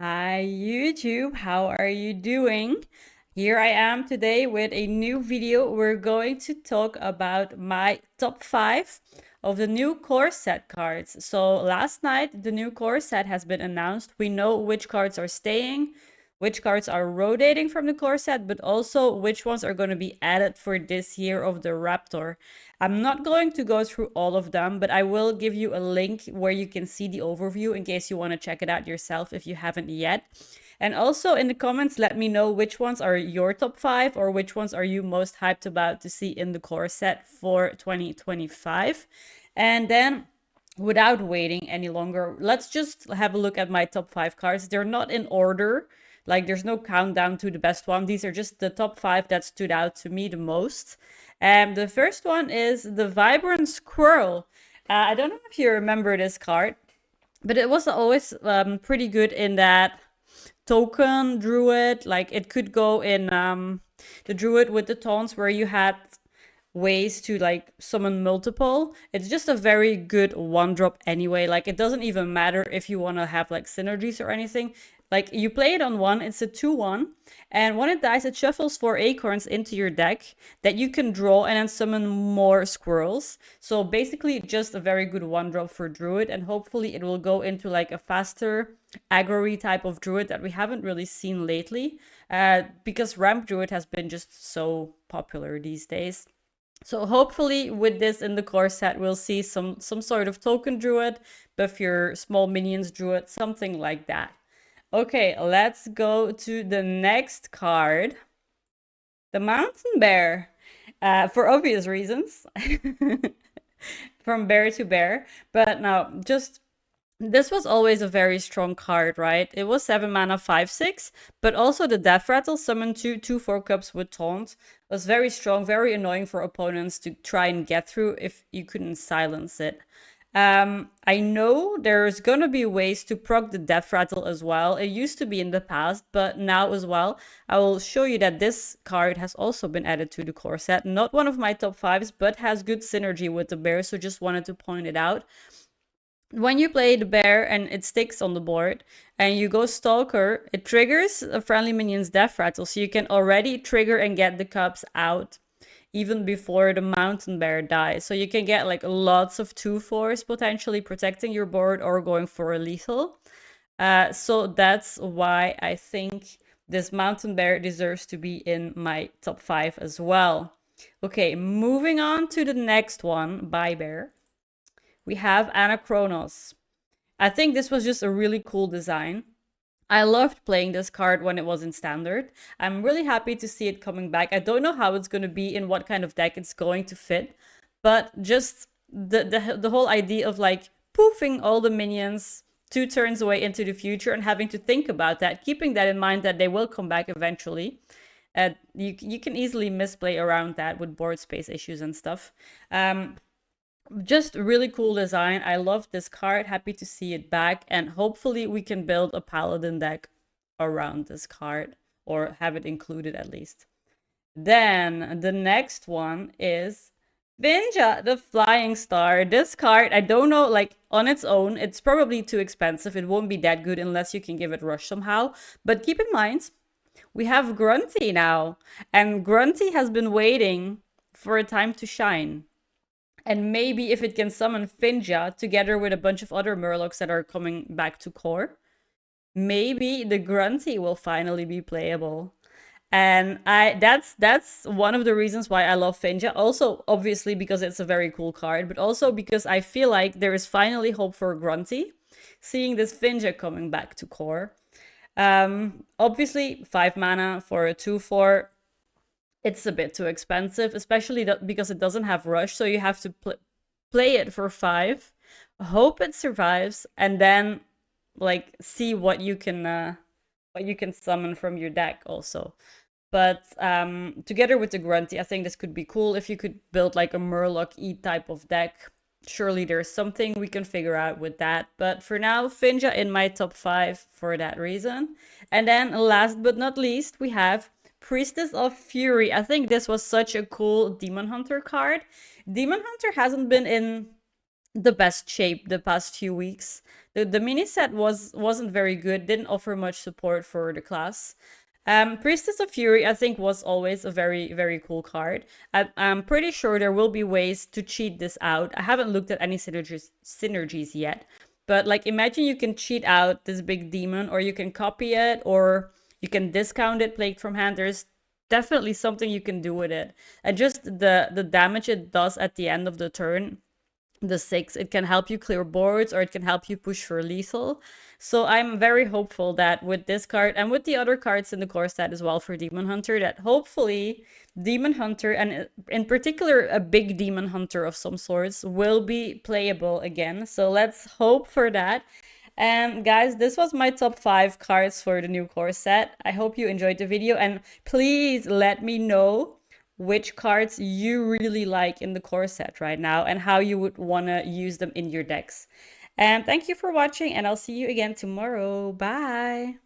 Hi YouTube, how are you doing? Here I am today with a new video. We're going to talk about my top 5 of the new core set cards. So last night the new core set has been announced. We know which cards are staying, which cards are rotating from the core set, but also which ones are going to be added for this year of the Raptor. I'm not going to go through all of them, but I will give you a link where you can see the overview in case you want to check it out yourself if you haven't yet. And also in the comments, let me know which ones are your top 5 or which ones are you most hyped about to see in the core set for 2025. And then without waiting any longer, let's just have a look at my top 5 cards. They're not in order. Like there's no countdown to the best one. These are just the top 5 that stood out to me the most. The first one is the Vibrant Squirrel. I don't know if you remember this card, but it was always pretty good in that token druid. Like it could go in the druid with the taunts where you had ways to like summon multiple. It's just a very good one drop anyway. Like it doesn't even matter if you want to have like synergies or anything. Like you play it on one, it's a 2/1, and when it dies, it shuffles 4 acorns into your deck that you can draw and then summon more squirrels. So basically just a very good one drop for druid, and hopefully it will go into like a faster aggro type of druid that we haven't really seen lately. Because ramp druid has been just so popular these days. So hopefully with this in the core set, we'll see some sort of token druid, buff your small minions druid, something like that. Okay, let's go to the next card. The Mountain Bear. For obvious reasons. From bear to bear. But now, just this was always a very strong card, right? It was 7 mana, 5/6, but also the Death Rattle summon 2/4 cups with taunt was very strong, very annoying for opponents to try and get through if you couldn't silence it. I know there's gonna be ways to proc the Death Rattle as well. It used to be in the past, but now as well, I will show you that this card has also been added to the core set. Not one of my top 5s, but has good synergy with the bear, so just wanted to point it out. When you play the bear and it sticks on the board and you go Stalker, it triggers a friendly minion's Death Rattle, so you can already trigger and get the cups out even before the Mountain Bear dies. So you can get like lots of 2/4s potentially protecting your board or going for a lethal. So that's why I think this Mountain Bear deserves to be in my top 5 as well. Okay, moving on to the next one, Bye Bear. We have Anachronos. I think this was just a really cool design. I loved playing this card when it was in standard. I'm really happy to see it coming back. I don't know how it's going to be, in what kind of deck it's going to fit, but just the whole idea of like poofing all the minions 2 turns away into the future and having to think about that, keeping that in mind that they will come back eventually. You can easily misplay around that with board space issues and stuff. Just really cool design. I love this card. Happy to see it back, and hopefully we can build a paladin deck around this card, or have it included at least. Then the next one is Finja, the Flying Star. This card, I don't know, like on its own, it's probably too expensive. It won't be that good unless you can give it rush somehow. But keep in mind, we have Grunty now, and Grunty has been waiting for a time to shine. And maybe if it can summon Finja together with a bunch of other Murlocs that are coming back to core, maybe the Grunty will finally be playable. And that's one of the reasons why I love Finja. Also, obviously, because it's a very cool card, but also because I feel like there is finally hope for Grunty, seeing this Finja coming back to core. Obviously, 5 mana for a 2/4. It's a bit too expensive, especially because it doesn't have rush, so you have to play it for 5, hope it survives, and then like see what you can summon from your deck also. But together with the Grunty, I think this could be cool if you could build like a Murloc E type of deck. Surely there's something we can figure out with that. But for now, Finja in my top 5 for that reason. And then last but not least, we have Priestess of Fury. I think this was such a cool Demon Hunter card. Demon Hunter hasn't been in the best shape the past few weeks. The mini set wasn't very good, didn't offer much support for the class. Priestess of Fury, I think, was always a very, very cool card. I'm pretty sure there will be ways to cheat this out. I haven't looked at any synergies yet, but like imagine you can cheat out this big demon, or you can copy it, or you can discount it, play it from hand. There's definitely something you can do with it, and just the damage it does at the end of the turn, the 6, it can help you clear boards, or it can help you push for lethal. So I'm very hopeful that with this card and with the other cards in the core set as well for Demon Hunter, that hopefully Demon Hunter, and in particular a big Demon Hunter of some sorts, will be playable again. So let's hope for that. And guys, this was my top 5 cards for the new core set. I hope you enjoyed the video, and please let me know which cards you really like in the core set right now and how you would want to use them in your decks. And thank you for watching, and I'll see you again tomorrow. Bye!